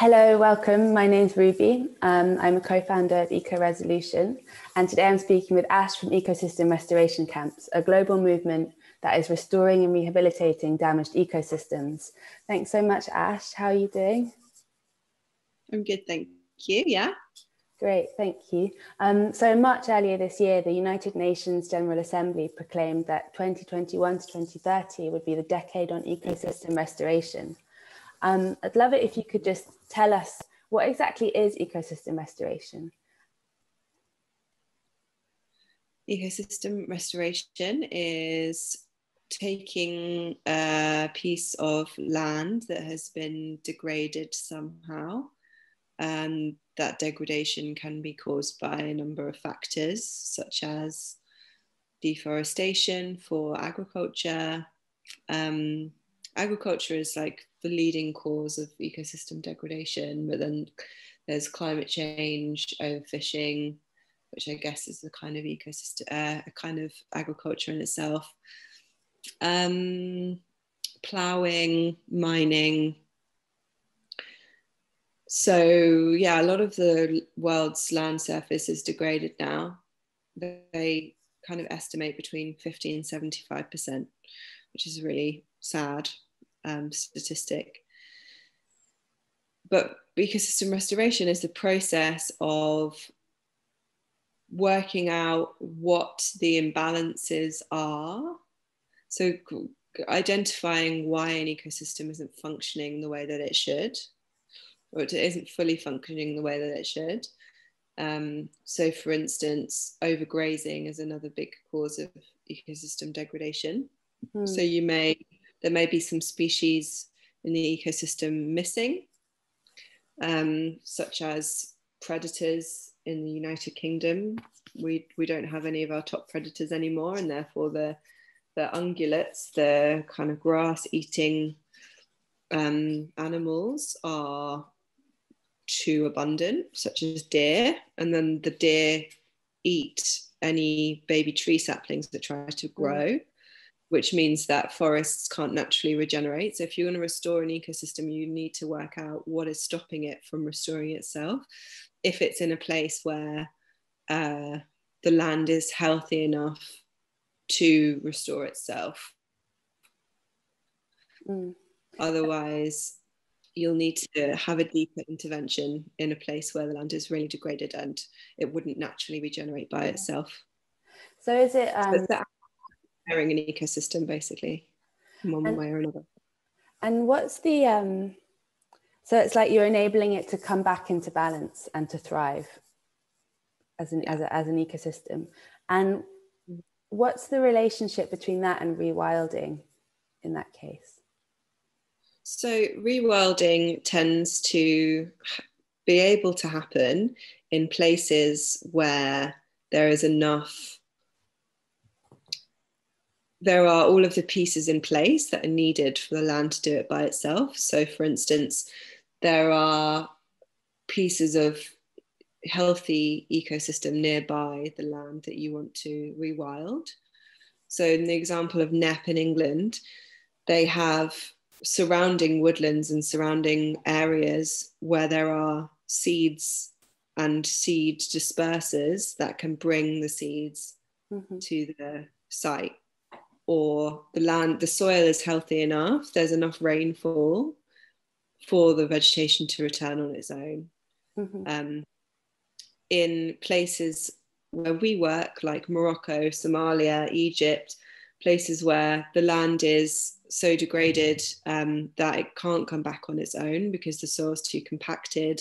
Hello, welcome. My name's Ruby. I'm a co-founder of EcoResolution, and today I'm speaking with Ash from Ecosystem Restoration Camps, a global movement that is restoring and rehabilitating damaged ecosystems. Thanks so much, Ash. How are you doing? I'm good, thank you. Yeah. Great, thank you. So in March earlier this year, the United Nations General Assembly proclaimed that 2021 to 2030 would be the decade on ecosystem restoration. I'd love it if you could just tell us what exactly is ecosystem restoration. Ecosystem restoration is taking a piece of land that has been degraded somehow, and that degradation can be caused by a number of factors, such as deforestation for agriculture. Agriculture is like the leading cause of ecosystem degradation, but then there's climate change, overfishing, which I guess is a kind of ecosystem, a kind of agriculture in itself. Ploughing, mining. So yeah, a lot of the world's land surface is degraded now. They kind of estimate between 50 and 75%, which is a really sad statistic. But ecosystem restoration is the process of working out what the imbalances are. So identifying why an ecosystem isn't functioning the way that it should, or it isn't fully functioning the way that it should. So for instance, overgrazing is another big cause of ecosystem degradation. So there may be some species in the ecosystem missing, such as predators in the United Kingdom. We don't have any of our top predators anymore, and therefore the ungulates, the kind of grass-eating animals, are too abundant, such as deer, and then the deer eat any baby tree saplings that try to grow, which means that forests can't naturally regenerate. So if you're going to restore an ecosystem, you need to work out what is stopping it from restoring itself. If it's in a place where the land is healthy enough to restore itself. Otherwise, you'll need to have a deeper intervention in a place where the land is really degraded and it wouldn't naturally regenerate by itself. So is it... repairing an ecosystem, basically, in one way or another. And what's the... so it's like you're enabling it to come back into balance and to thrive as an ecosystem. And what's the relationship between that and rewilding in that case? So rewilding tends to be able to happen in places where there is enough, there are all of the pieces in place that are needed for the land to do it by itself. So for instance, there are pieces of healthy ecosystem nearby the land that you want to rewild. So in the example of Knepp in England, they have surrounding woodlands and surrounding areas where there are seeds and seed dispersers that can bring the seeds to the site. Or the soil is healthy enough, there's enough rainfall for the vegetation to return on its own. In places where we work, like Morocco, Somalia, Egypt, places where the land is so degraded that it can't come back on its own because the soil's too compacted.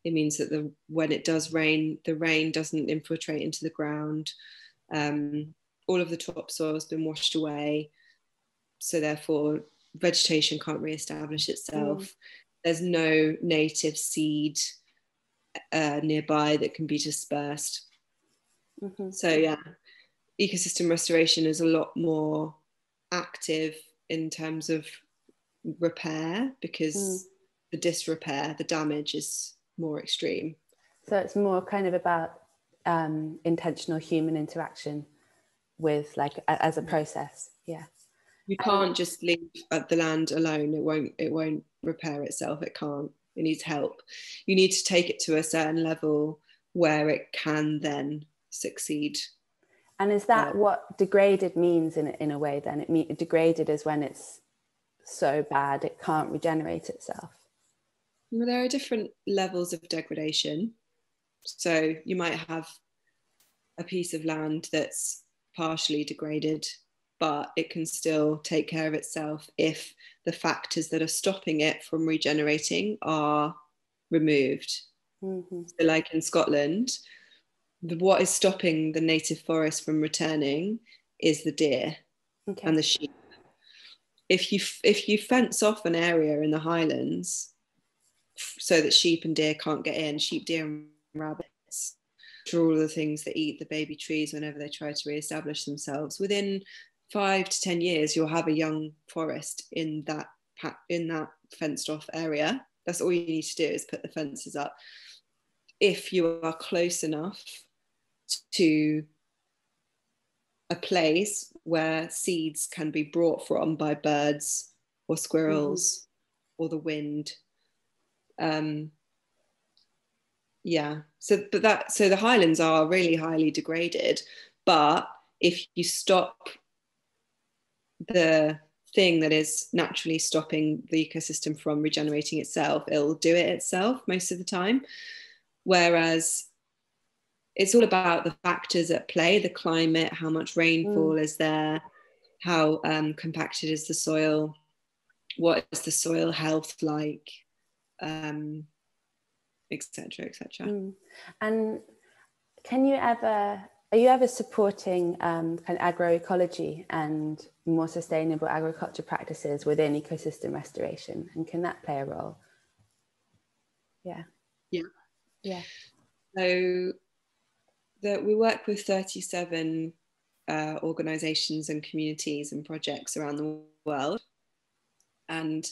It means that when it does rain, the rain doesn't infiltrate into the ground. All of the topsoil has been washed away, so therefore vegetation can't re-establish itself. There's no native seed nearby that can be dispersed. So yeah, ecosystem restoration is a lot more active in terms of repair because the disrepair, the damage is more extreme. So it's more kind of about intentional human interaction with, like, as a process. Yeah, you can't just leave the land alone. It won't repair itself. It can't. it needs help. You need to take it to a certain level where it can then succeed. And is that what degraded means in a way then? Degraded is when it's so bad it can't regenerate itself. Well, there are different levels of degradation. So you might have a piece of land that's partially degraded, but it can still take care of itself if the factors that are stopping it from regenerating are removed. Mm-hmm. So like in Scotland, what is stopping the native forest from returning is the deer and the sheep. If you fence off an area in the Highlands so that sheep and deer can't get in, sheep, deer and rabbits, which are all the things that eat the baby trees whenever they try to re-establish themselves, within 5 to 10 years you'll have a young forest in that fenced off area. That's all you need to do, is put the fences up. If you are close enough to a place where seeds can be brought from by birds or squirrels or the wind. So the Highlands are really highly degraded, but if you stop the thing that is naturally stopping the ecosystem from regenerating itself, it'll do it itself most of the time. Whereas it's all about the factors at play, the climate, how much rainfall is there, how compacted is the soil, what is the soil health like, etc., etc. And are you ever supporting kind of agroecology and more sustainable agriculture practices within ecosystem restoration? And can that play a role? Yeah. So we work with 37 organisations and communities and projects around the world, and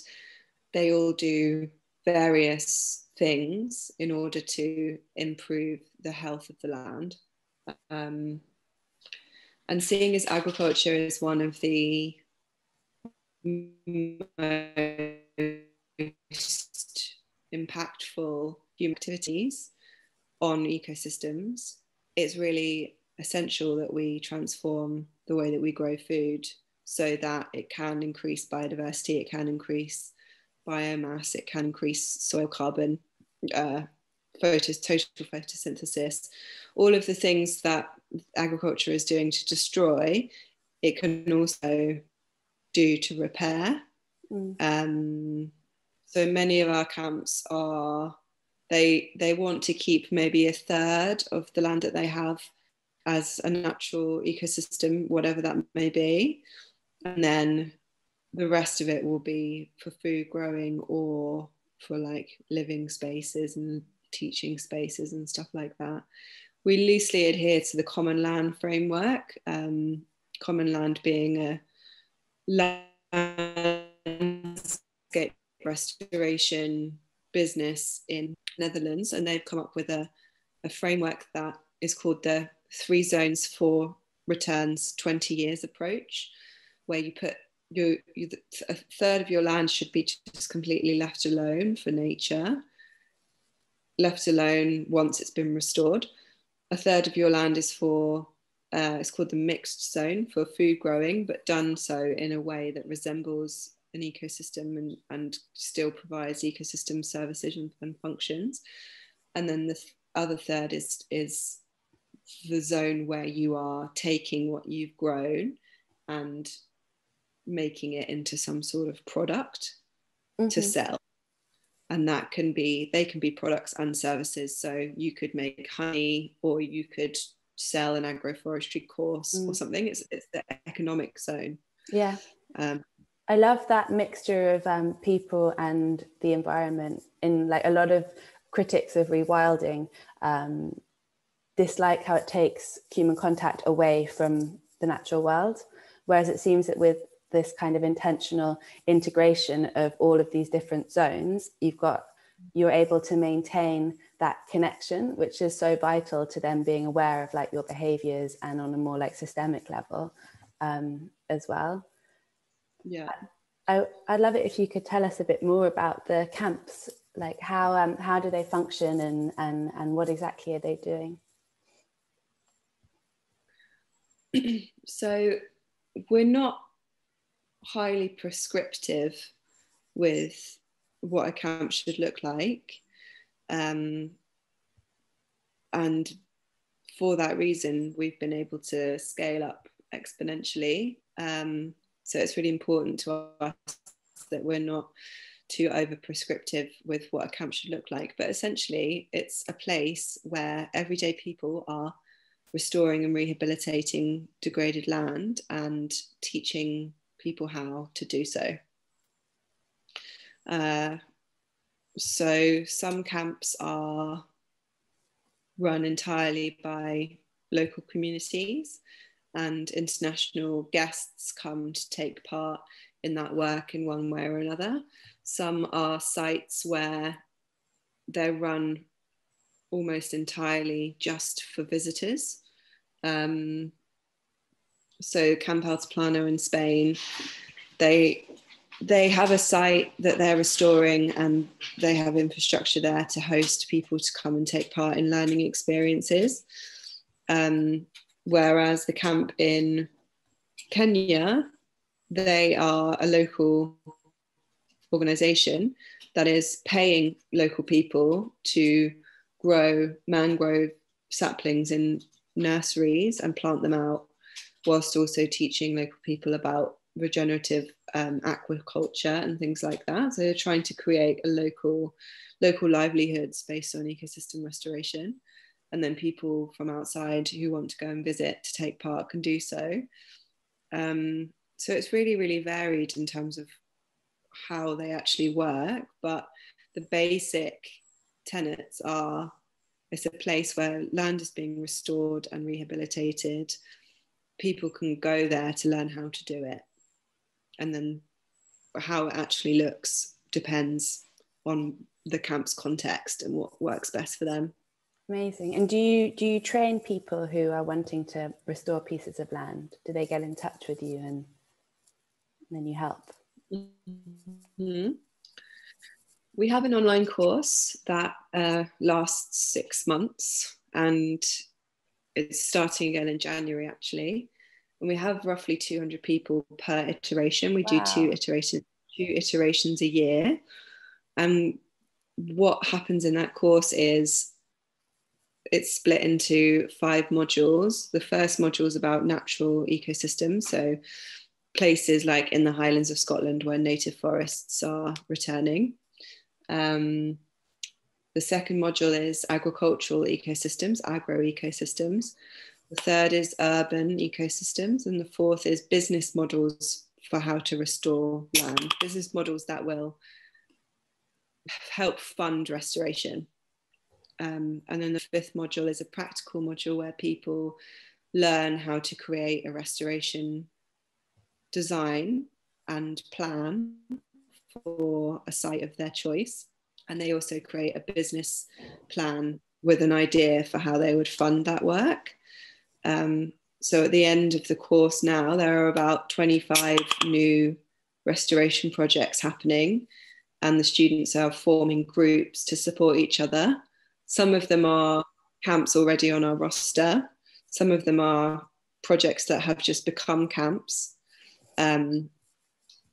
they all do various things in order to improve the health of the land. And seeing as agriculture is one of the most impactful human activities on ecosystems, it's really essential that we transform the way that we grow food so that it can increase biodiversity, it can increase biomass, it can increase soil carbon, total photosynthesis, all of the things that agriculture is doing to destroy, it can also do to repair. So many of our camps they want to keep maybe a third of the land that they have as a natural ecosystem, whatever that may be, and then the rest of it will be for food growing or for like living spaces and teaching spaces and stuff like that. We loosely adhere to the common land framework, common land being a landscape restoration business in Netherlands, and they've come up with a framework that is called the 3 zones for returns 20 years approach, where you put a third of your land should be just completely left alone for nature, left alone once it's been restored. A third of your land is for it's called the mixed zone, for food growing, but done so in a way that resembles an ecosystem and still provides ecosystem services and functions. And then the other third is the zone where you are taking what you've grown and making it into some sort of product to sell. And they can be products and services. So you could make honey, or you could sell an agroforestry course or something. It's the economic zone. Yeah. I love that mixture of people and the environment. In like a lot of critics of rewilding dislike how it takes human contact away from the natural world, whereas it seems that with this kind of intentional integration of all of these different zones, you're able to maintain that connection, which is so vital to them being aware of like your behaviors and on a more like systemic level as well. Yeah. I'd love it if you could tell us a bit more about the camps Like how do they function, and what exactly are they doing? So we're not highly prescriptive with what a camp should look like. And for that reason, we've been able to scale up exponentially. So it's really important to us that we're not too over prescriptive with what a camp should look like. But essentially, it's a place where everyday people are restoring and rehabilitating degraded land and teaching people how to do so. So some camps are run entirely by local communities, and international guests come to take part in that work in one way or another. Some are sites where they're run almost entirely just for visitors. So Camp Altiplano in Spain, they have a site that they're restoring, and they have infrastructure there to host people to come and take part in learning experiences. Whereas the camp in Kenya, they are a local organisation that is paying local people to grow mangrove saplings in nurseries and plant them out, whilst also teaching local people about regenerative aquaculture and things like that. So they're trying to create a local livelihoods based on ecosystem restoration, and then people from outside who want to go and visit to take part can do so. So it's really, really varied in terms of how they actually work, but the basic tenets are: it's a place where land is being restored and rehabilitated. People can go there to learn how to do it. And then how it actually looks depends on the camp's context and what works best for them. Amazing. And do you train people who are wanting to restore pieces of land? Do they get in touch with you and then you help? Mm-hmm. We have an online course that lasts 6 months, and it's starting again in January actually. And we have roughly 200 people per iteration. We do two iterations a year. And what happens in that course is it's split into 5 modules. The first module is about natural ecosystems, so places like in the Highlands of Scotland where native forests are returning. The second module is agricultural ecosystems, agroecosystems. The third is urban ecosystems, and the fourth is business models for how to restore land, business models that will help fund restoration. And then the fifth module is a practical module where people learn how to create a restoration design and plan for a site of their choice. And they also create a business plan with an idea for how they would fund that work. So at the end of the course now, there are about 25 new restoration projects happening, and the students are forming groups to support each other. Some of them are camps already on our roster. Some of them are projects that have just become camps.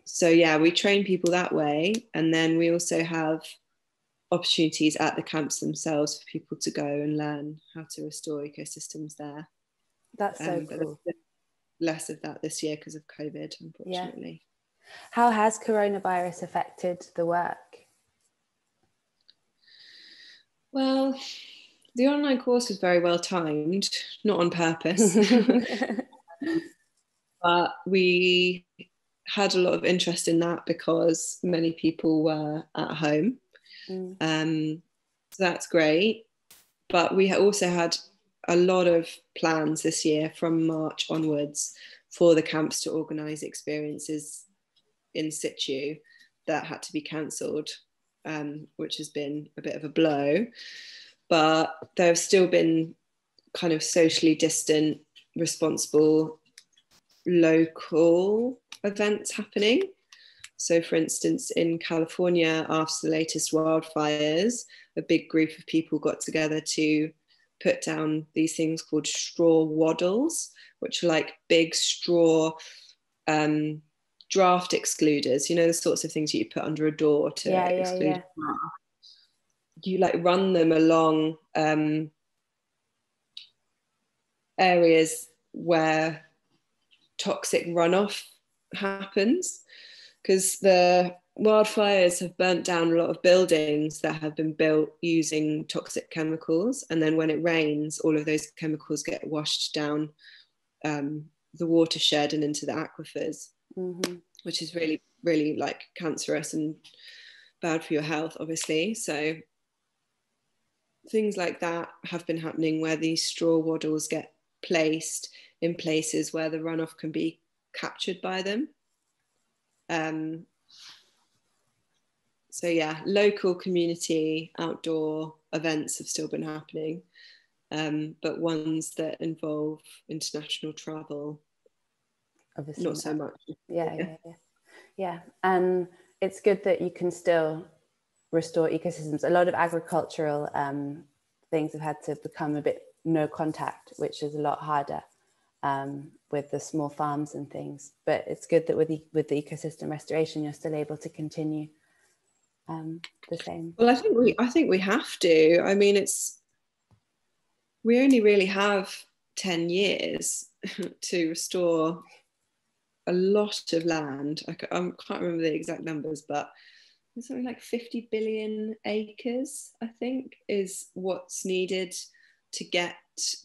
So yeah, we train people that way. And then we also have opportunities at the camps themselves for people to go and learn how to restore ecosystems there. That's so cool. But less of that this year because of COVID, unfortunately. Yeah. How has coronavirus affected the work? Well, the online course was very well timed, not on purpose. But we had a lot of interest in that because many people were at home. So that's great. But we also had a lot of plans this year from March onwards for the camps to organise experiences in situ that had to be cancelled, which has been a bit of a blow. But there have still been kind of socially distant, responsible local events happening. So for instance, in California, after the latest wildfires, a big group of people got together to put down these things called straw waddles, which are like big straw draft excluders, you know, the sorts of things you put under a door to exclude draft. You like run them along areas where toxic runoff happens, because the wildfires have burnt down a lot of buildings that have been built using toxic chemicals, and then when it rains, all of those chemicals get washed down the watershed and into the aquifers, which is really, really like cancerous and bad for your health, obviously. So things like that have been happening, where these straw waddles get placed in places where the runoff can be captured by them. So yeah, local community outdoor events have still been happening, but ones that involve international travel, obviously not so much. Yeah. And it's good that you can still restore ecosystems. A lot of agricultural things have had to become a bit no contact, which is a lot harder with the small farms and things. But it's good that with the ecosystem restoration, you're still able to continue the same. Well, I think we have to. I mean, we only really have 10 years to restore a lot of land. I can't remember the exact numbers, but it's something like 50 billion acres, I think, is what's needed to get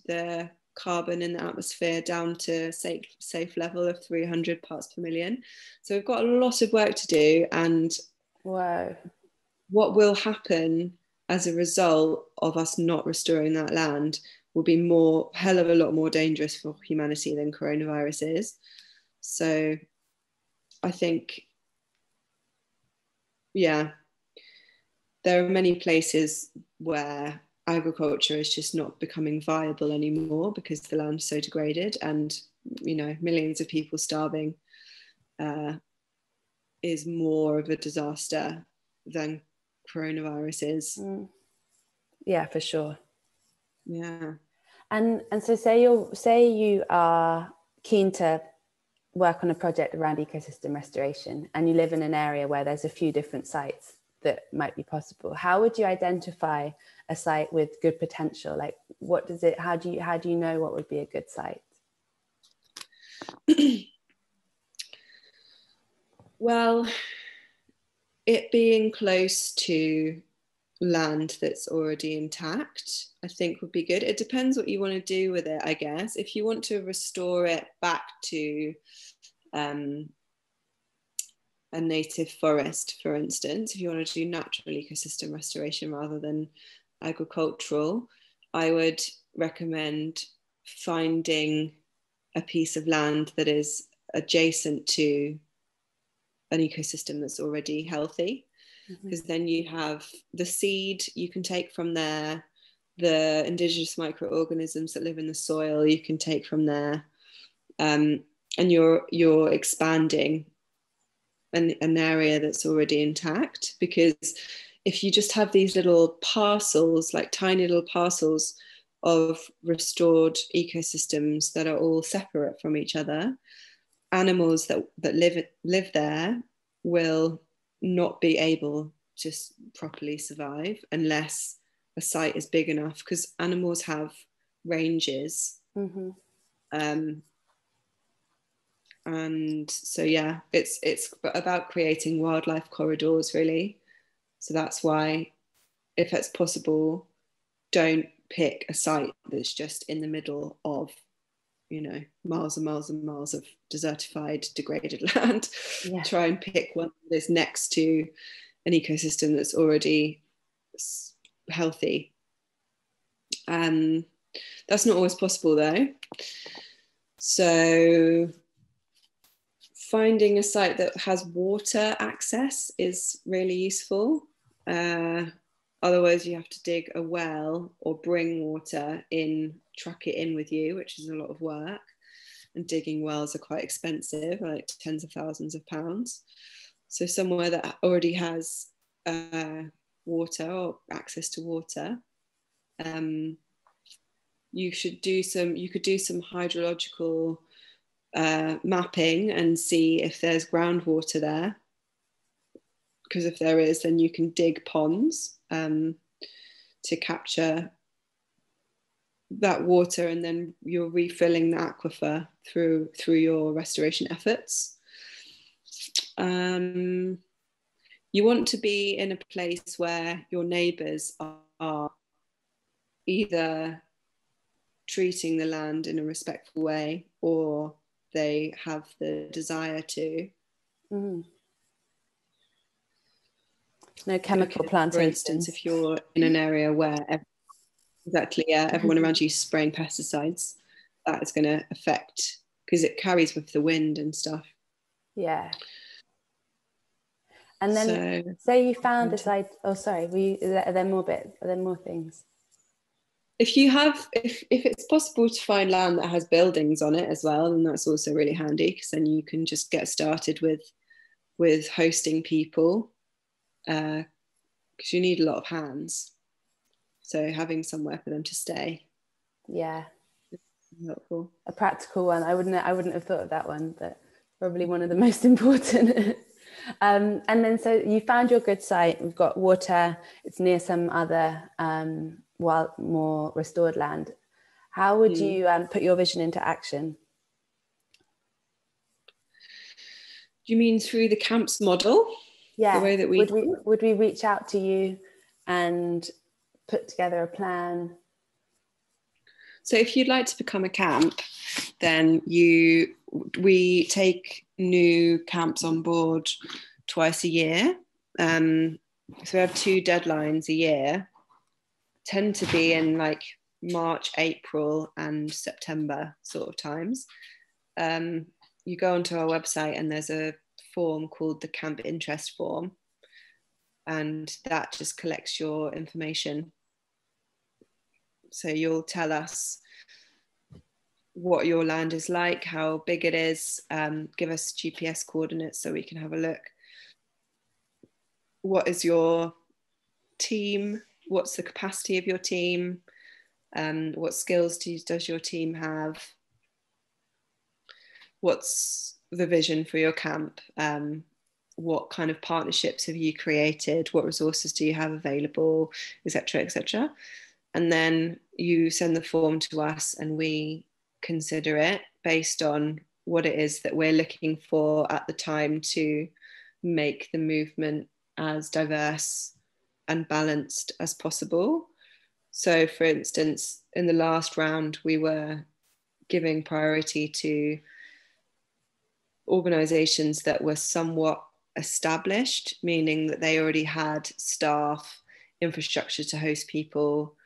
the carbon in the atmosphere down to safe level of 300 parts per million. So we've got a lot of work to do, and wow, what will happen as a result of us not restoring that land will be hell of a lot more dangerous for humanity than coronavirus is. So I think, yeah, there are many places where agriculture is just not becoming viable anymore because the land's so degraded, and, you know, millions of people starving is more of a disaster than coronavirus is. Yeah, for sure. Yeah. And so say you are keen to work on a project around ecosystem restoration, and you live in an area where there's a few different sites that might be possible. How would you identify a site with good potential? Like, how do you know what would be a good site? Well, it being close to land that's already intact, I think would be good. It depends what you want to do with it, I guess. If you want to restore it back to a native forest, for instance, if you want to do natural ecosystem restoration rather than agricultural, I would recommend finding a piece of land that is adjacent to an ecosystem that's already healthy, because then you have the seed you can take from there, the indigenous microorganisms that live in the soil you can take from there, and you're expanding an area that's already intact. Because if you just have these little parcels, like tiny little parcels of restored ecosystems that are all separate from each other, animals that live there will not be able to properly survive unless a site is big enough, because animals have ranges. And so yeah, it's about creating wildlife corridors, really. So that's why, if it's possible, don't pick a site that's just in the middle of, you know, miles and miles and miles of desertified, degraded land. Yeah. Try and pick one that is next to an ecosystem that's already healthy. That's not always possible, though. So finding a site that has water access is really useful. Otherwise, you have to dig a well or bring water in, truck it in with you, which is a lot of work. And digging wells are quite expensive, like tens of thousands of pounds. So somewhere that already has water or access to water, you could do some hydrological mapping and see if there's groundwater there. Because if there is, then you can dig ponds to capture that water, and then you're refilling the aquifer through your restoration efforts. You want to be in a place where your neighbours are either treating the land in a respectful way, or they have the desire to. Mm. No chemical plantations. For instance, if you're in an area where everyone around you is spraying pesticides, that is going to affect, because it carries with the wind and stuff. Yeah. And then, so you found this idea. Oh, sorry. Are there more things? If it's possible to find land that has buildings on it as well, then that's also really handy, because then you can just get started with hosting people, because you need a lot of hands. So having somewhere for them to stay. Yeah. Helpful. A practical one. I wouldn't have thought of that one, but probably one of the most important. And then, so you found your good site. We've got water. It's near some other more restored land. How would you put your vision into action? Do you mean through the camps model? Yeah. The way that would we reach out to you and put together a plan? So if you'd like to become a camp, then we take new camps on board twice a year. So we have 2 deadlines a year, tend to be in like March, April and September sort of times. You go onto our website and there's a form called the camp interest form, and that just collects your information. So you'll tell us what your land is like, how big it is, give us GPS coordinates so we can have a look. What is your team? What's the capacity of your team? What skills does your team have? What's the vision for your camp? What kind of partnerships have you created? What resources do you have available, etc., etc.? And then you send the form to us and we consider it based on what it is that we're looking for at the time to make the movement as diverse and balanced as possible. So for instance, in the last round, we were giving priority to organisations that were somewhat established, meaning that they already had staff, infrastructure to host people,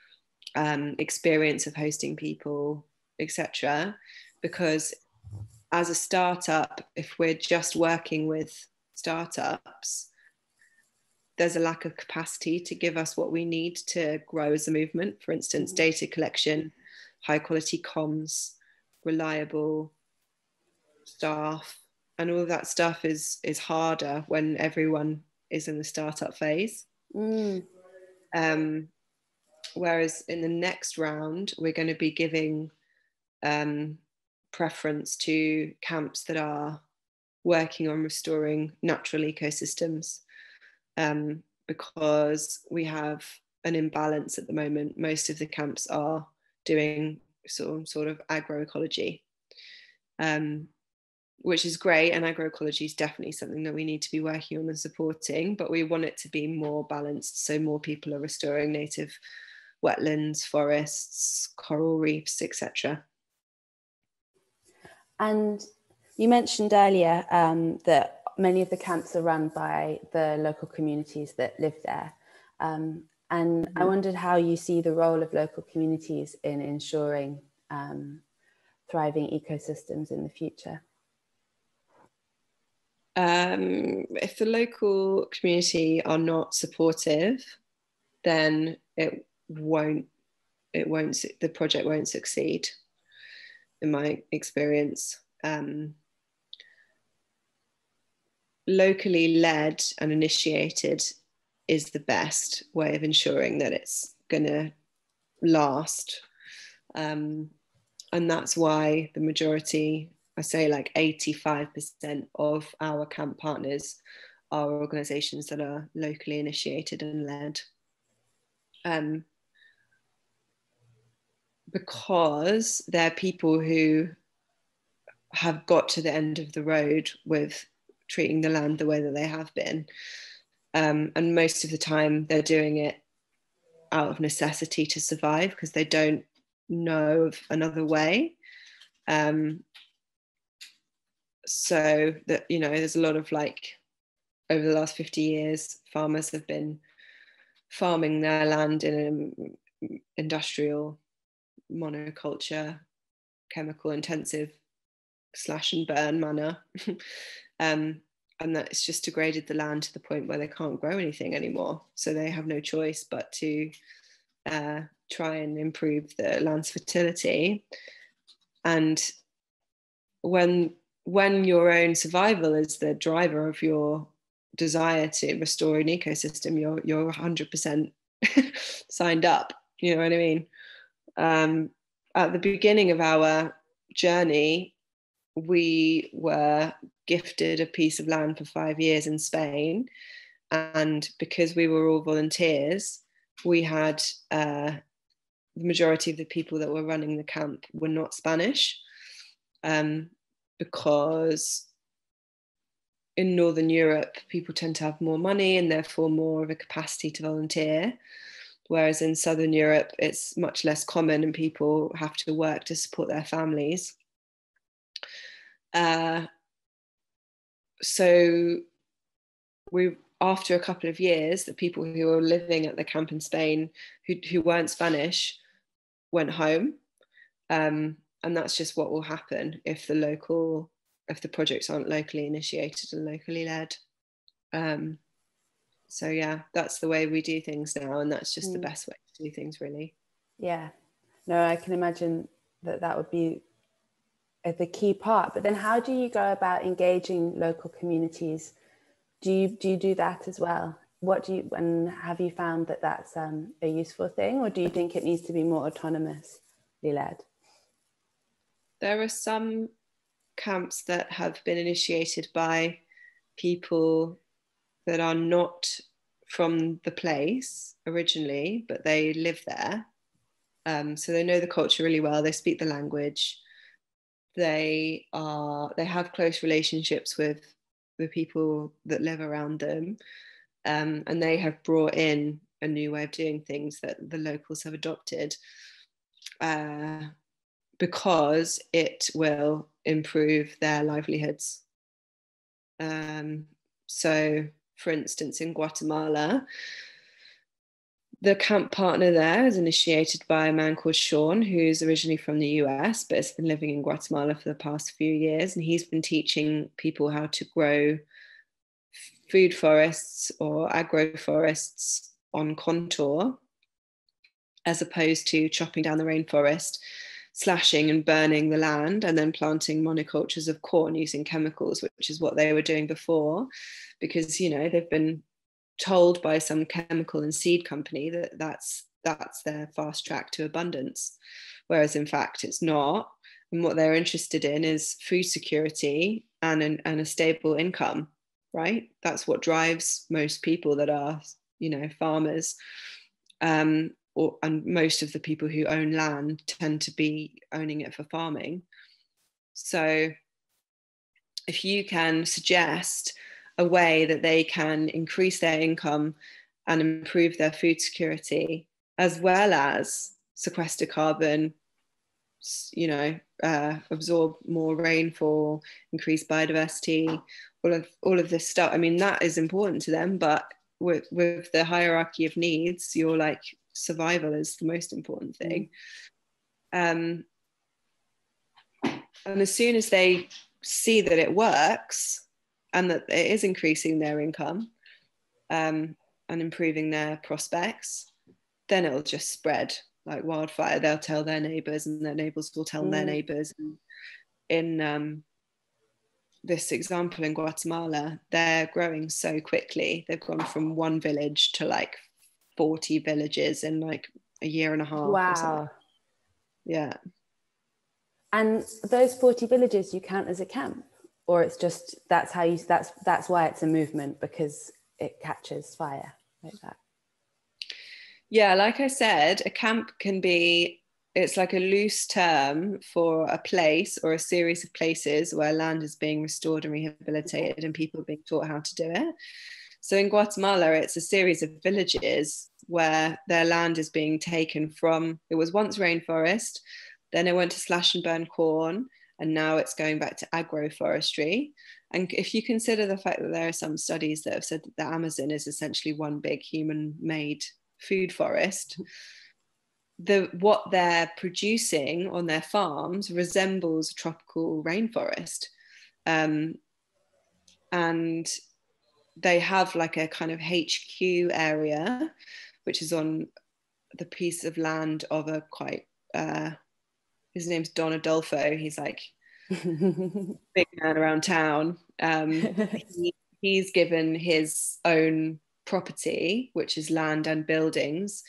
experience of hosting people, etc. Because as a startup, if we're just working with startups, there's a lack of capacity to give us what we need to grow as a movement. For instance, data collection, high quality comms, reliable staff, and all of that stuff is harder when everyone is in the startup phase. Whereas in the next round, we're going to be giving preference to camps that are working on restoring natural ecosystems, because we have an imbalance at the moment. Most of the camps are doing sort of agroecology, which is great, and agroecology is definitely something that we need to be working on and supporting, but we want it to be more balanced, so more people are restoring native wetlands, forests, coral reefs, etc. And you mentioned earlier that many of the camps are run by the local communities that live there. And I wondered how you see the role of local communities in ensuring thriving ecosystems in the future. If the local community are not supportive, then the project won't succeed, in my experience. locally led and initiated is the best way of ensuring that it's going to last. And that's why the majority, I say like 85% of our camp partners are organisations that are locally initiated and led. Because they're people who have got to the end of the road with treating the land the way that they have been. And most of the time they're doing it out of necessity to survive because they don't know of another way. So that, you know, there's a lot of like, over the last 50 years, farmers have been farming their land in an industrial monoculture, chemical intensive slash and burn manner. And that it's just degraded the land to the point where they can't grow anything anymore. So they have no choice but to try and improve the land's fertility. And when your own survival is the driver of your desire to restore an ecosystem, you're 100% signed up. You know what I mean? At the beginning of our journey, we were gifted a piece of land for 5 years in Spain, and because we were all volunteers, we had the majority of the people that were running the camp were not Spanish, because in Northern Europe people tend to have more money and therefore more of a capacity to volunteer, whereas in Southern Europe it's much less common and people have to work to support their families. So we, after a couple of years, the people who were living at the camp in Spain who weren't Spanish went home. And that's just what will happen if the projects aren't locally initiated and locally led. So yeah, that's the way we do things now, and that's just the best way to do things, really. Yeah, no, I can imagine that would be the key part. But then how do you go about engaging local communities? Do you do that as well? And have you found that that's a useful thing, or do you think it needs to be more autonomously led? There are some camps that have been initiated by people that are not from the place originally, but they live there. So they know the culture really well, they speak the language, they have close relationships with the people that live around them, and they have brought in a new way of doing things that the locals have adopted, because it will improve their livelihoods. So for instance, in Guatemala, the camp partner there is initiated by a man called Sean, who's originally from the US, but has been living in Guatemala for the past few years. And he's been teaching people how to grow food forests or agroforests on contour, as opposed to chopping down the rainforest, slashing and burning the land, and then planting monocultures of corn using chemicals, which is what they were doing before, because, you know, they've been told by some chemical and seed company that that's their fast track to abundance, whereas in fact it's not. And what they're interested in is food security and a stable income, right? That's what drives most people that are, you know, farmers. And most of the people who own land tend to be owning it for farming. So if you can suggest a way that they can increase their income and improve their food security, as well as sequester carbon, you know, absorb more rainfall, increase biodiversity, all of this stuff. I mean, that is important to them, but with the hierarchy of needs, you're like, survival is the most important thing. And as soon as they see that it works and that it is increasing their income and improving their prospects, then it'll just spread like wildfire. They'll tell their neighbours, and their neighbours will tell their neighbours. In this example in Guatemala, they're growing so quickly. They've gone from one village to like 40 villages in like a year and a half. Wow. Or something. Yeah. And those 40 villages you count as a camp, or it's just that's why it's a movement, because it catches fire like that? Yeah, like I said, a camp can be, it's like a loose term for a place or a series of places where land is being restored and rehabilitated and people are being taught how to do it. So in Guatemala, it's a series of villages where their land is being taken from, it was once rainforest, then it went to slash and burn corn, and now it's going back to agroforestry. And if you consider the fact that there are some studies that have said that the Amazon is essentially one big human-made food forest, what they're producing on their farms resembles a tropical rainforest. And they have like a kind of HQ area, which is on the piece of land of a quite, his name's Don Adolfo. He's like big man around town. He's given his own property, which is land and buildings,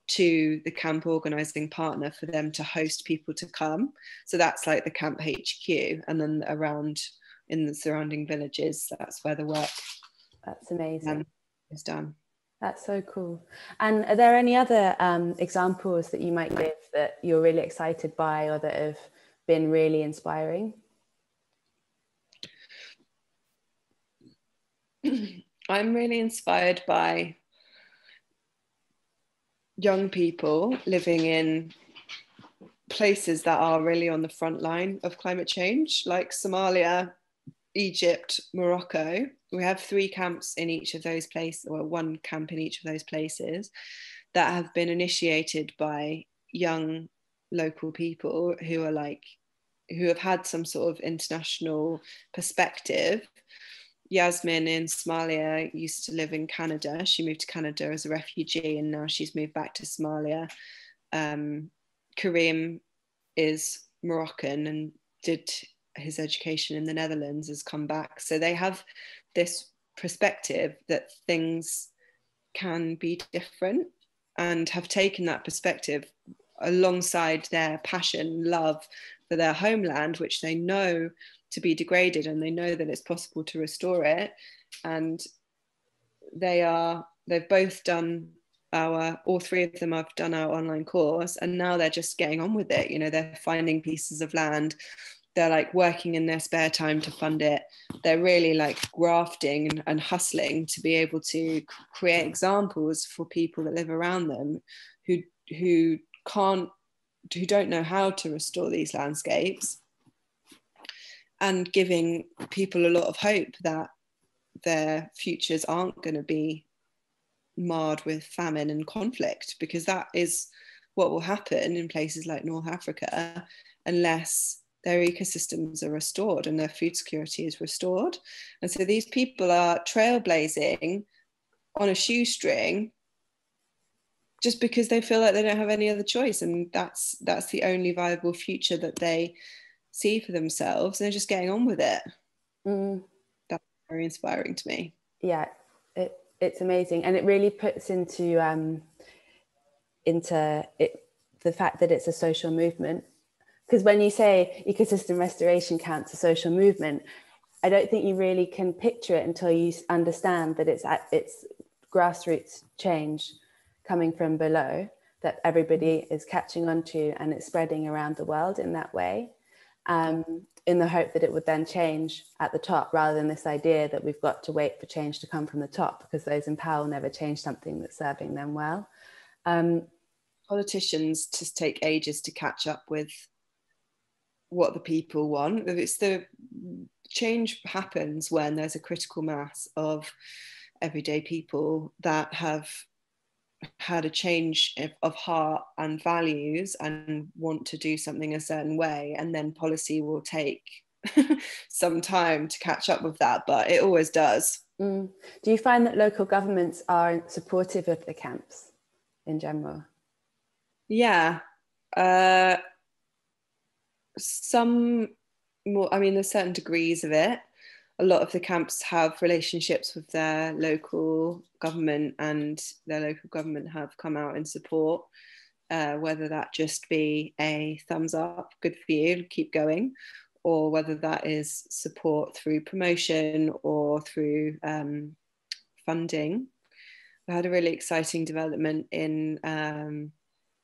to the camp organizing partner for them to host people to come. So that's like the camp HQ, and then around in the surrounding villages, that's where the work that's amazing is done. That's so cool. And are there any other examples that you might give that you're really excited by or that have been really inspiring? I'm really inspired by young people living in places that are really on the front line of climate change, like Somalia, Egypt, Morocco. We have 3 camps in each of those places, or 1 camp in each of those places, that have been initiated by young local people who have had some sort of international perspective. Yasmin in Somalia used to live in Canada. She moved to Canada as a refugee, and now she's moved back to Somalia. Karim is Moroccan and did his education in the Netherlands, has come back. So they have this perspective that things can be different, and have taken that perspective alongside their passion, love for their homeland, which they know to be degraded, and they know that it's possible to restore it. And they've both done all 3 of them have done our online course, and now they're just getting on with it. You know, they're finding pieces of land, they're like working in their spare time to fund it. They're really like grafting and hustling to be able to create examples for people that live around them who don't know how to restore these landscapes, and giving people a lot of hope that their futures aren't going to be marred with famine and conflict, because that is what will happen in places like North Africa unless their ecosystems are restored and their food security is restored. And so these people are trailblazing on a shoestring just because they feel like they don't have any other choice, and that's the only viable future that they see for themselves, and they're just getting on with it. That's very inspiring to me. Yeah, it's amazing, and it really puts into it the fact that it's a social movement. Because when you say ecosystem restoration counts a social movement, I don't think you really can picture it until you understand that it's grassroots change coming from below that everybody is catching on to, and it's spreading around the world in that way, in the hope that it would then change at the top, rather than this idea that we've got to wait for change to come from the top, because those in power will never change something that's serving them well. Politicians just take ages to catch up with what the people want. It's the change happens when there's a critical mass of everyday people that have had a change of heart and values and want to do something a certain way, and then policy will take some time to catch up with that, but it always does. Do you find that local governments are supportive of the camps in general? Yeah. Some more, I mean, there's certain degrees of it. a lot of the camps have relationships with their local government, and their local government have come out in support, whether that just be a thumbs up, good for you, keep going, or whether that is support through promotion or through funding. We had a really exciting development in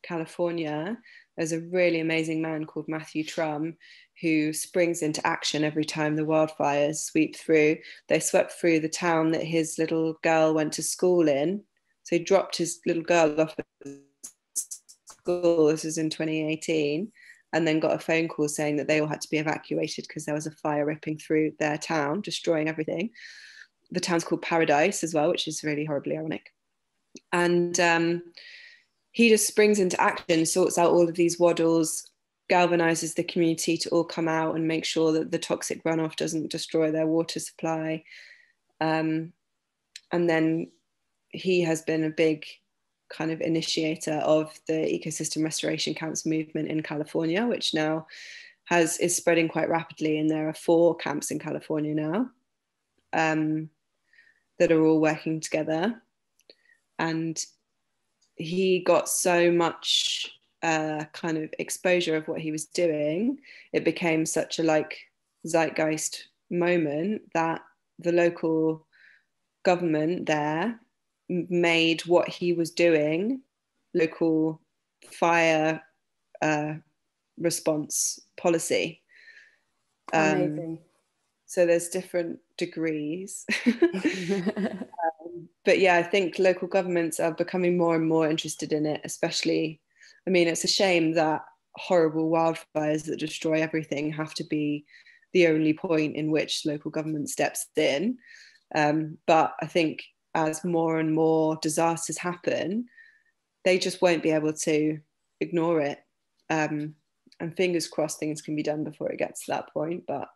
California. There's a really amazing man called Matthew Trum who springs into action every time the wildfires sweep through. They swept through the town that his little girl went to school in. So he dropped his little girl off at school, this was in 2018, and then got a phone call saying that they all had to be evacuated because there was a fire ripping through their town, destroying everything. The town's called Paradise as well, which is really horribly ironic. And he just springs into action, sorts out all of these waddles, galvanizes the community to all come out and make sure that the toxic runoff doesn't destroy their water supply. And then he has been a big kind of initiator of the ecosystem restoration camps movement in California, which now is spreading quite rapidly. And there are 4 camps in California now that are all working together. And he got so much kind of exposure of what he was doing, it became such a like zeitgeist moment that the local government there made what he was doing local fire response policy. Amazing. So there's different degrees. But yeah, I think local governments are becoming more and more interested in it, especially, I mean, it's a shame that horrible wildfires that destroy everything have to be the only point in which local government steps in. But I think as more and more disasters happen, they just won't be able to ignore it. And fingers crossed things can be done before it gets to that point. But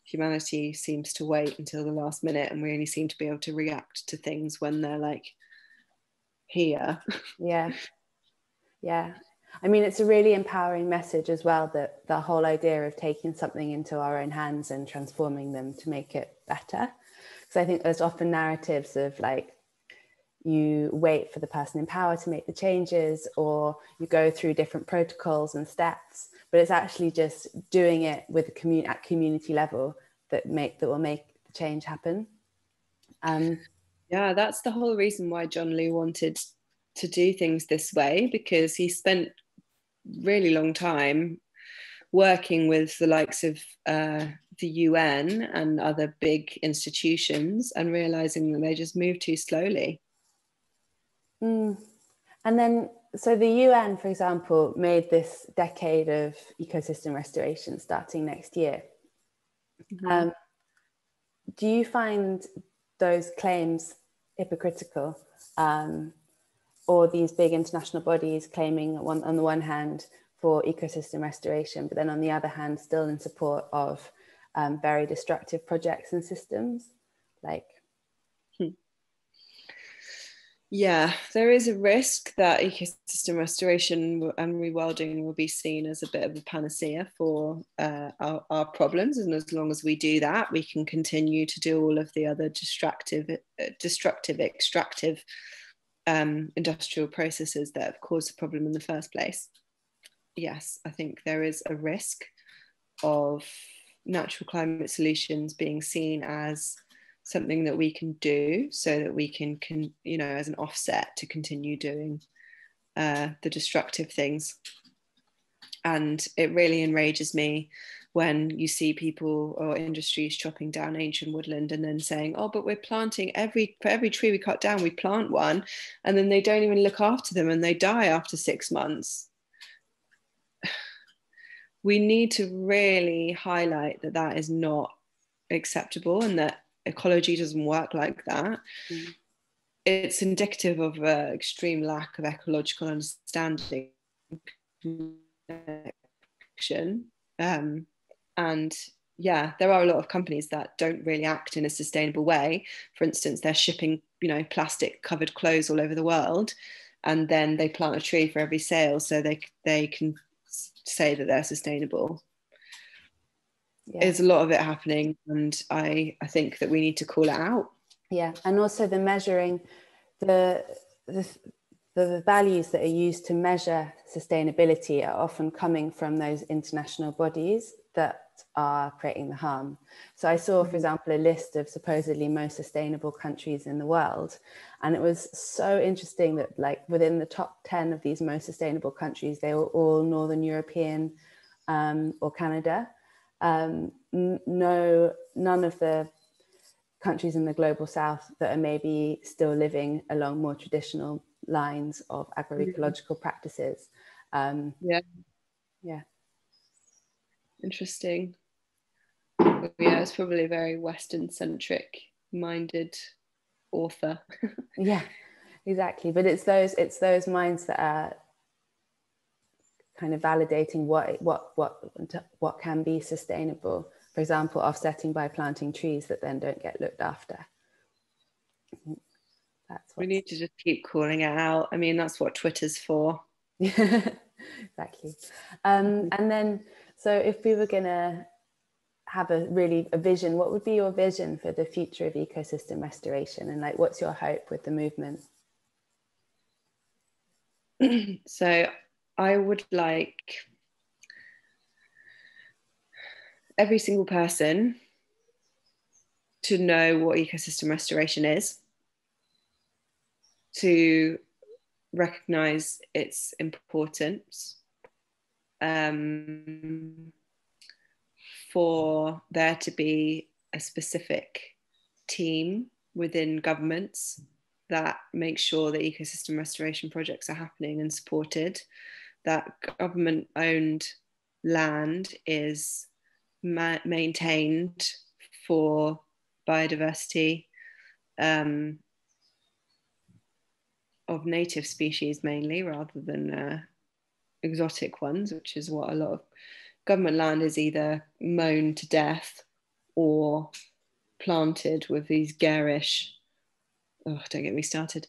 humanity seems to wait until the last minute, and we only seem to be able to react to things when they're like here. Yeah. I mean, it's a really empowering message as well, that the whole idea of taking something into our own hands and transforming them to make it better. Because I think there's often narratives of like, you wait for the person in power to make the changes, or you go through different protocols and steps, but it's actually just doing it with the at community level that will make the change happen. Yeah, that's the whole reason why John Lew wanted to do things this way, because he spent really long time working with the likes of the UN and other big institutions, and realizing that they just move too slowly. And then, so the UN, for example, made this decade of ecosystem restoration starting next year. Mm-hmm. Do you find those claims hypocritical, or these big international bodies claiming on the one hand for ecosystem restoration, but then on the other hand still in support of very destructive projects and systems? Like, yeah, there is a risk that ecosystem restoration and rewilding will be seen as a bit of a panacea for our problems. And as long as we do that, we can continue to do all of the other destructive, extractive industrial processes that have caused the problem in the first place. Yes, I think there is a risk of natural climate solutions being seen as something that we can do so that we can as an offset to continue doing the destructive things. And it really enrages me when you see people or industries chopping down ancient woodland and then saying, oh, but we're planting for every tree we cut down, we plant one, and then they don't even look after them and they die after 6 months. We need to really highlight that that is not acceptable, and that ecology doesn't work like that. It's indicative of an extreme lack of ecological understanding. And yeah, there are a lot of companies that don't really act in a sustainable way. For instance, they're shipping plastic covered clothes all over the world, and then they plant a tree for every sale so they can say that they're sustainable. there's a lot of it happening, and I think that we need to call it out. Yeah, and also the measuring, the values that are used to measure sustainability are often coming from those international bodies that are creating the harm. So I saw, for example, a list of supposedly most sustainable countries in the world, and it was so interesting that, like, within the top 10 of these most sustainable countries, they were all Northern European or Canada. None of the countries in the global south that are maybe still living along more traditional lines of agroecological practices. Yeah. Interesting. Yeah, it's probably a very Western-centric minded author. Yeah, exactly. But it's those minds that are kind of validating what can be sustainable. For example, offsetting by planting trees that then don't get looked after. We need to just keep calling it out. I mean, that's what Twitter's for. Exactly. And then, so if we were going to have a vision, what would be your vision for the future of ecosystem restoration? And like, what's your hope with the movement? So I would like every single person to know what ecosystem restoration is, to recognize its importance, for there to be a specific team within governments that make sure that ecosystem restoration projects are happening and supported, that government-owned land is maintained for biodiversity of native species mainly, rather than exotic ones, which is what a lot of government land is either mown to death or planted with these garish, oh, don't get me started.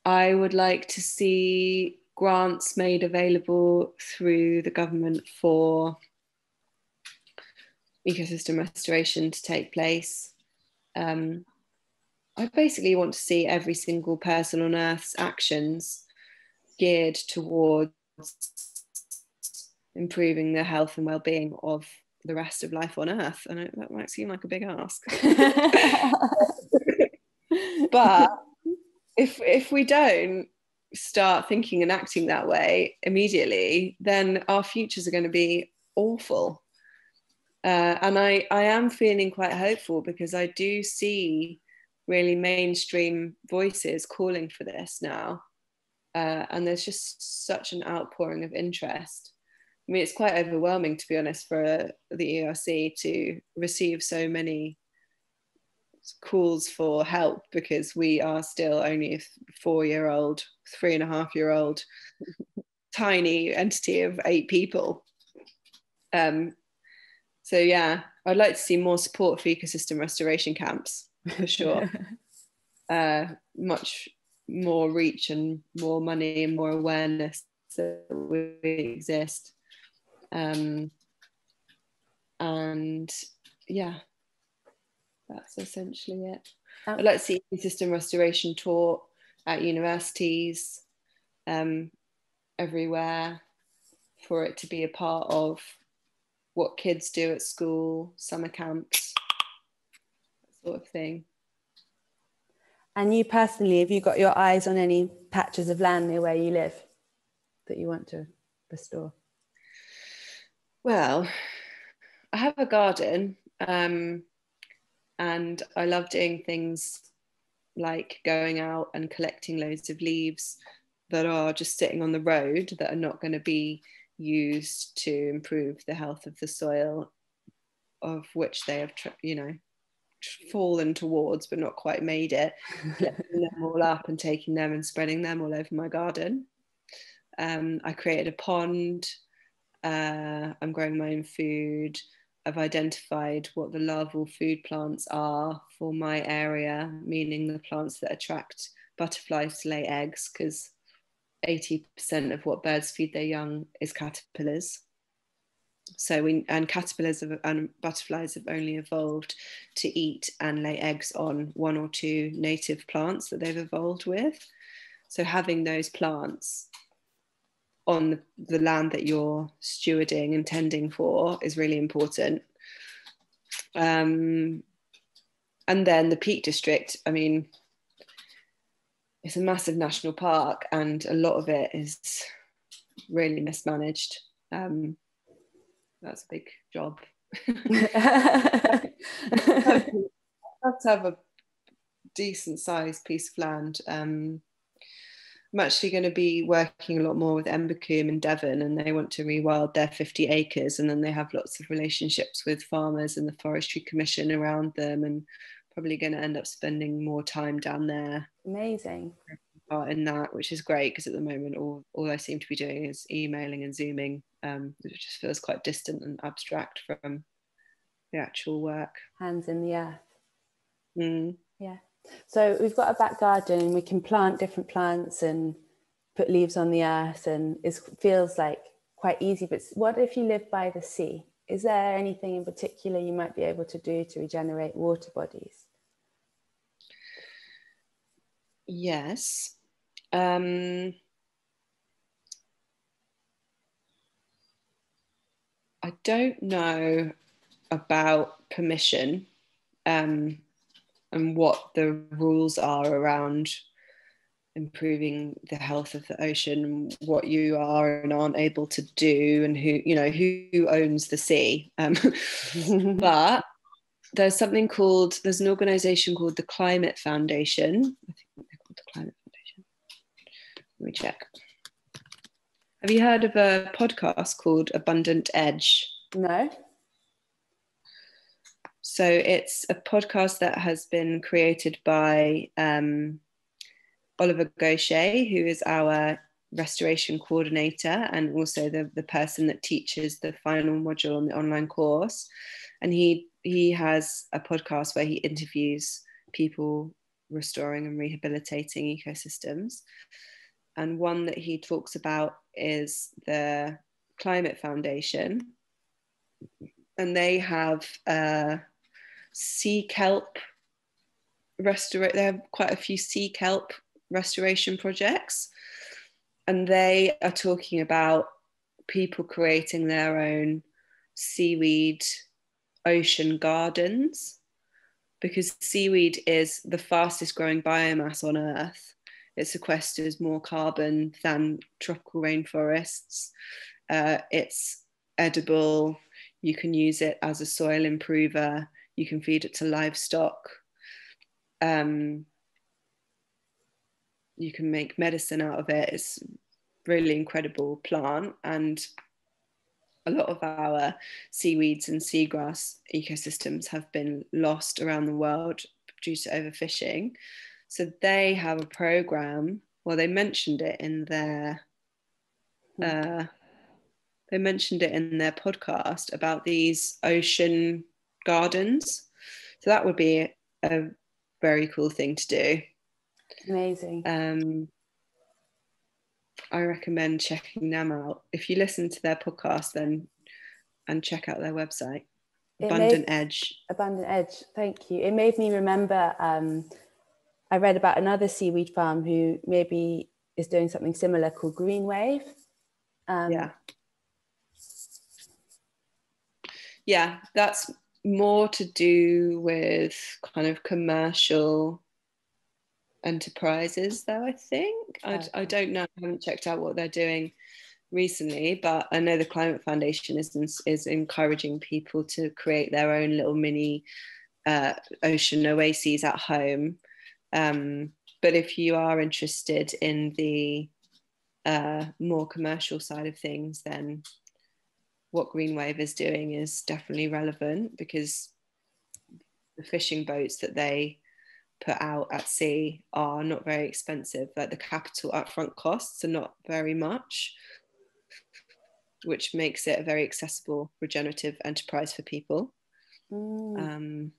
I would like to see grants made available through the government for ecosystem restoration to take place. I basically want to see every single person on Earth's actions geared towards improving the health and well-being of the rest of life on Earth. And that might seem like a big ask. But if we don't start thinking and acting that way immediately, then our futures are going to be awful. And I am feeling quite hopeful, because I do see really mainstream voices calling for this now. And there's just such an outpouring of interest. I mean, it's quite overwhelming, to be honest, for the ERC to receive so many calls for help, because we are still only a 4-year-old, 3.5-year-old tiny entity of 8 people. So yeah, I'd like to see more support for ecosystem restoration camps, for sure. Much more reach and more money and more awareness that we exist. And yeah, that's essentially it. I'd like to see ecosystem restoration taught at universities, everywhere, for it to be a part of what kids do at school, summer camps, that sort of thing. And you personally, have you got your eyes on any patches of land near where you live that you want to restore? Well, I have a garden, and I love doing things like going out and collecting loads of leaves that are just sitting on the road that are not going to be used to improve the health of the soil, of which they have, fallen towards but not quite made it, collecting them all up and taking them and spreading them all over my garden. I created a pond. I'm growing my own food. I've identified what the larval food plants are for my area, meaning the plants that attract butterflies to lay eggs, because 80% of what birds feed their young is caterpillars. And caterpillars and butterflies have only evolved to eat and lay eggs on one or two native plants that they've evolved with. So having those plants on the land that you're stewarding and tending for is really important. And then the Peak District, I mean, it's a massive national park and a lot of it is really mismanaged. That's a big job. Have to have a decent sized piece of land. I'm actually going to be working a lot more with Embercombe in Devon, and they want to rewild their 50 acres, and then they have lots of relationships with farmers and the Forestry Commission around them, and probably going to end up spending more time down there. Amazing. In that, which is great, because at the moment all I seem to be doing is emailing and Zooming, which just feels quite distant and abstract from the actual work. Hands in the earth. Mm. Yeah. So we've got a back garden and we can plant different plants and put leaves on the earth, and it feels like quite easy. But what if you live by the sea? Is there anything in particular you might be able to do to regenerate water bodies? Yes. I don't know about permission and what the rules are around improving the health of the ocean, what you are and aren't able to do, and who owns the sea. But there's an organization called the Climate Foundation. I think they're called the Climate Foundation. Let me check. Have you heard of a podcast called Abundant Edge? No. So it's a podcast that has been created by Oliver Gaucher, who is our restoration coordinator and also the person that teaches the final module on the online course. And he has a podcast where he interviews people restoring and rehabilitating ecosystems. And one that he talks about is the Climate Foundation. And they have sea kelp they have quite a few sea kelp restoration projects. And they are talking about people creating their own seaweed ocean gardens, because seaweed is the fastest growing biomass on Earth. It sequesters more carbon than tropical rainforests. It's edible. You can use it as a soil improver. You can feed it to livestock. You can make medicine out of it. It's a really incredible plant. And a lot of our seaweeds and seagrass ecosystems have been lost around the world due to overfishing. So they have a program. Well, they mentioned it in their podcast about these ocean gardens. So that would be a very cool thing to do. Amazing. I recommend checking them out. If you listen to their podcast, then and check out their website. Abundant Edge. Thank you. It made me remember. I read about another seaweed farm who maybe is doing something similar called Green Wave. Yeah, that's more to do with kind of commercial enterprises, though, I think. I don't know. I haven't checked out what they're doing recently, but I know the Climate Foundation is encouraging people to create their own little mini ocean oases at home. But if you are interested in the more commercial side of things, then what Green Wave is doing is definitely relevant, because the fishing boats that they put out at sea are not very expensive. Like the capital upfront costs are not very much, which makes it a very accessible regenerative enterprise for people. There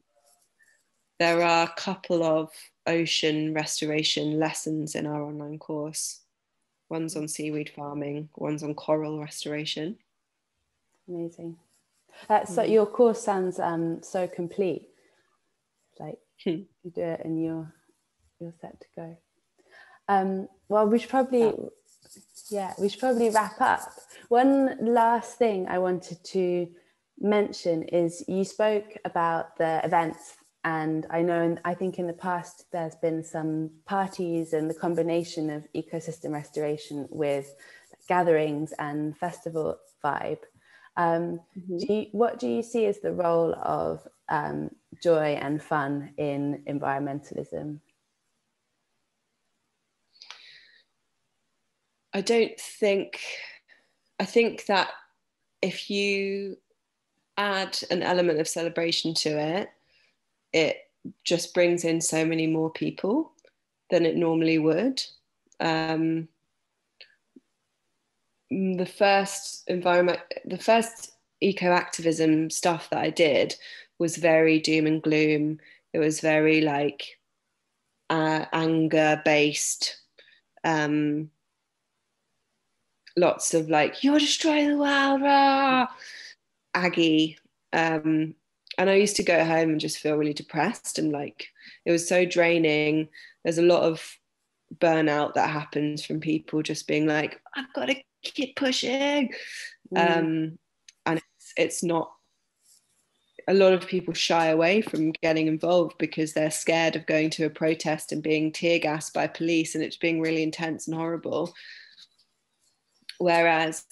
are a couple of ocean restoration lessons in our online course. One's on seaweed farming, one's on coral restoration. Amazing. So your course sounds so complete. Like you do it and you're set to go. Well, we should probably wrap up. One last thing I wanted to mention is you spoke about the events, and I think in the past there's been some parties and the combination of ecosystem restoration with gatherings and festival vibe. What do you see as the role of joy and fun in environmentalism? I think that if you add an element of celebration to it, it just brings in so many more people than it normally would. The first eco-activism stuff that I did was very doom and gloom. It was very like anger based, lots of like, you're destroying the world, rah! Aggie. And I used to go home and just feel really depressed, and like it was so draining. There's a lot of burnout that happens from people just being like, I've got to keep pushing. And it's not, a lot of people shy away from getting involved because they're scared of going to a protest and being tear gassed by police and it's being really intense and horrible. Whereas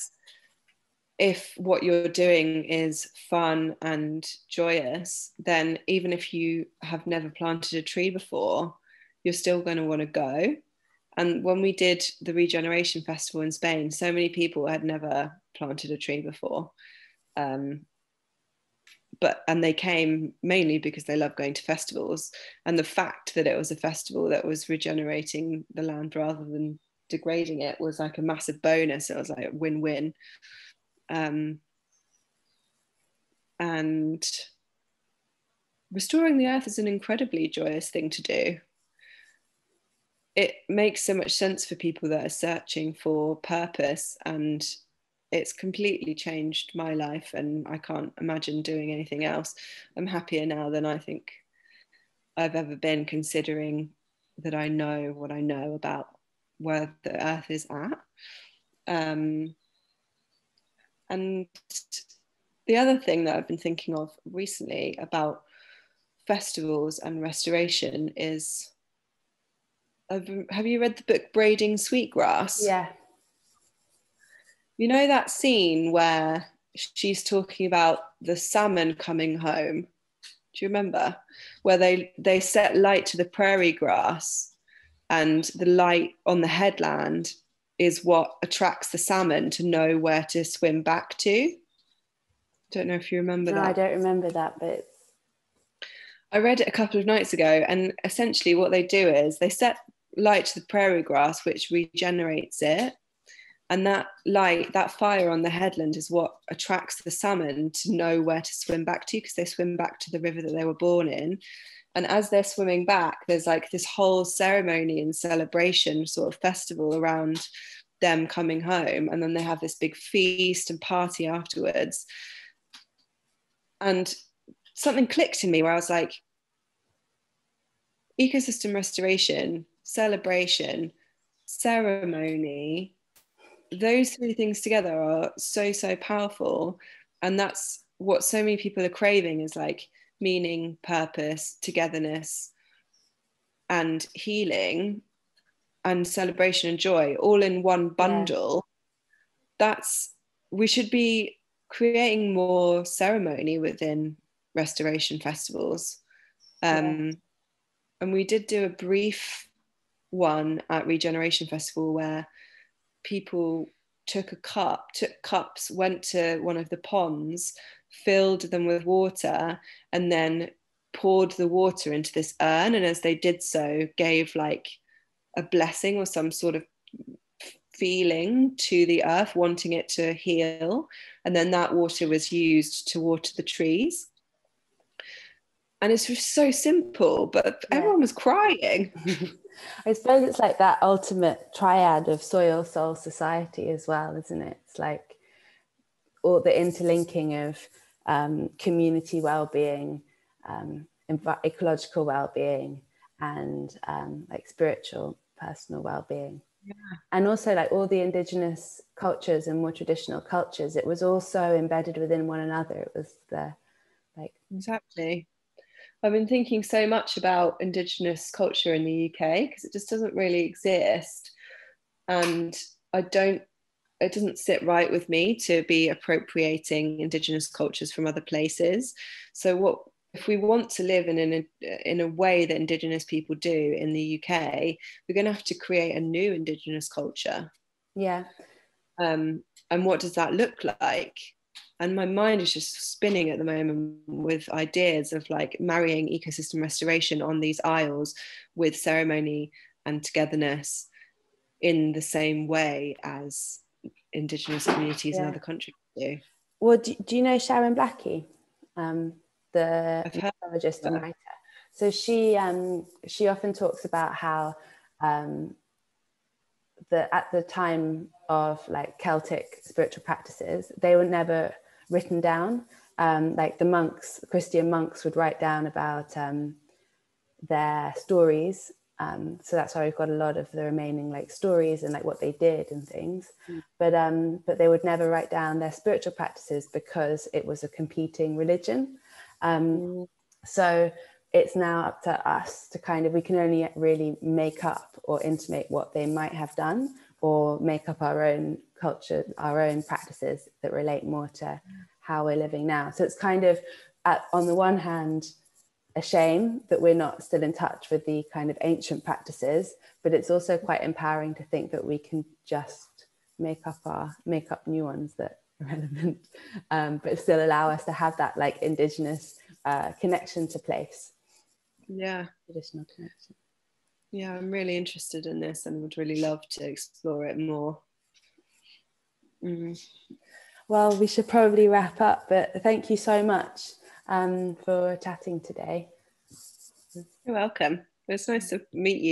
if what you're doing is fun and joyous, then even if you have never planted a tree before, you're still going to want to go. And when we did the Regeneration Festival in Spain, so many people had never planted a tree before. And they came mainly because they love going to festivals. And the fact that it was a festival that was regenerating the land rather than degrading it was like a massive bonus. It was like a win-win. And restoring the earth is an incredibly joyous thing to do. It makes so much sense for people that are searching for purpose, and it's completely changed my life, and I can't imagine doing anything else. I'm happier now than I think I've ever been, considering that I know what I know about where the earth is at. And the other thing that I've been thinking of recently about festivals and restoration is, have you read the book Braiding Sweetgrass? Yeah. You know that scene where she's talking about the salmon coming home? Do you remember? Where they set light to the prairie grass, and the light on the headland is what attracts the salmon to know where to swim back to. Don't know if you remember that. No, I don't remember that, but I read it a couple of nights ago, and essentially what they do is they set light to the prairie grass, which regenerates it. And that light, that fire on the headland is what attracts the salmon to know where to swim back to, because they swim back to the river that they were born in. And as they're swimming back, there's like this whole ceremony and celebration sort of festival around them coming home. And then they have this big feast and party afterwards. And something clicked in me where I was like, ecosystem restoration, celebration, ceremony, those three things together are so powerful. And that's what so many people are craving, is like meaning, purpose, togetherness, and healing, and celebration and joy all in one bundle. Yeah. We should be creating more ceremony within restoration festivals. And we did do a brief one at Regeneration Festival where people took cups, went to one of the ponds, filled them with water, and then poured the water into this urn. And as they did so, gave like a blessing or some sort of feeling to the earth, wanting it to heal. And then that water was used to water the trees. And it's just so simple, but everyone was crying. I suppose it's like that ultimate triad of soil, soul, society as well, isn't it? It's like all the interlinking of community well-being, ecological well-being, and like spiritual personal well-being. Yeah. And also like all the indigenous cultures and more traditional cultures, it was also embedded within one another. It was the like exactly. I've been thinking so much about indigenous culture in the UK because it just doesn't really exist, and it doesn't sit right with me to be appropriating indigenous cultures from other places. So what if we want to live in a way that indigenous people do in the UK, we're going to have to create a new indigenous culture. yeah. And what does that look like? And my mind is just spinning at the moment with ideas of like marrying ecosystem restoration on these isles with ceremony and togetherness in the same way as indigenous communities in other countries do. Well, do you know Sharon Blackie, the I've heard ecologist and writer? So she often talks about how at the time of like Celtic spiritual practices, they were never written down. Like the monks, Christian monks, would write down about their stories. So that's why we've got a lot of the remaining like stories and like what they did and things. But they would never write down their spiritual practices because it was a competing religion. So it's now up to us to kind of, we can only really make up or intimate what they might have done, or make up our own culture, our own practices that relate more to how we're living now. So it's kind of, on the one hand, a shame that we're not still in touch with the kind of ancient practices, but it's also quite empowering to think that we can just make up new ones that are relevant, but still allow us to have that like indigenous connection to place. Yeah. Traditional connection. Yeah, I'm really interested in this and would really love to explore it more. Well, we should probably wrap up, but thank you so much for chatting today. You're welcome. It's nice to meet you.